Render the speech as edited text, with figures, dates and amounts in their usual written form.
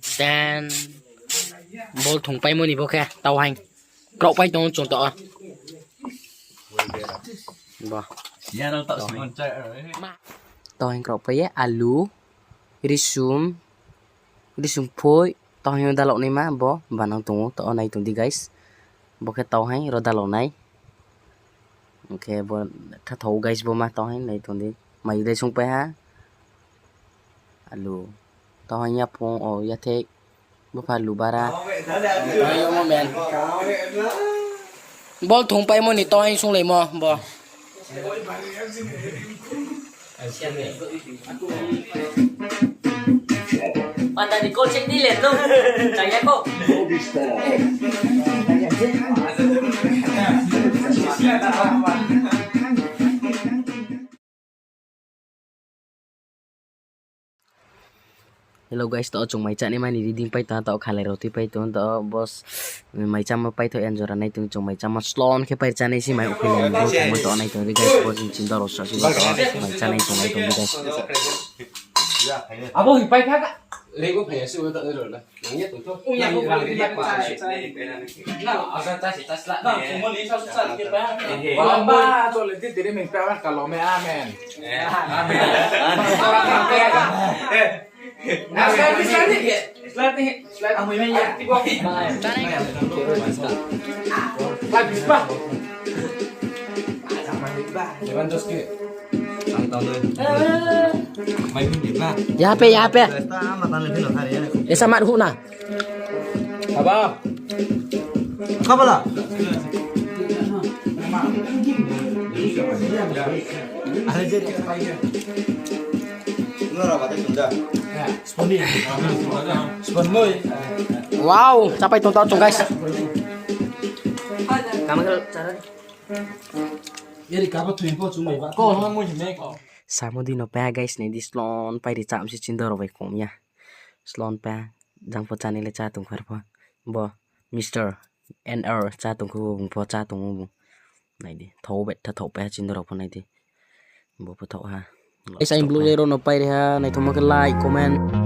Dan bol thùng bay mua nỉ bố kìa tàu hành cậu bay trong chuồng tọ bò tàu hành cậu bay alu risum phôi tàu hành đa lộn này mà bò và năng tung tàu này tung đi guys bố cái tàu hành rồi đa lộn này ok bò thắt thấu guys bố mà tàu hành này tung đi mày đây xuống bay ha alu tàu hành nhập phong ở ya thế bố phải lù bara ayo mo men bol thùng bay mo ni tàu hành xuống lấy mo bò bạn tại thì cô check đi liền luôn chẳng nhẽ cô hello guys to chung mai cha ni mani reading pai ta to khalai roti pai ton to boss mai cha ma pai tho enjoy ra nai tung chung mai cha ma slon ke pai cha nei si mai opinion bo mo to nai to guys boss chin da ro sa si mai cha nei chung mai to guys abo hi pai kha ka lấy có phải sư tự rồi là nhất tuổi thôi ui nhà không phải đi quả nào ở ra ta chỉ ta lại đâu chúng muốn lý sao xuất kia ba ba tôi lấy tiền để mình phải ăn cả lò mẹ amen nào cái slide ông mới nhá tiếp qua Levan terus ke Santau le. Mai pun dia. Ya pe. Esta matan le philo thari ya. Esa mat hu na. Aba. Kabala. Ada jadi. Ngora bate tunda. Sponi. Spon moy. Wow, sampai tonton guys. Kamu cara Samo di no pa guys ne di slon pa di cham si chindor vai kom ya slon pa jang po chani le cha tung khar pa bo Mr. NR cha tung khu bung po cha tung bung này đi thâu bet tha thâu pa chindor po này đi bo po thâu ha ai sai blue zero no pa ha này thoma like comment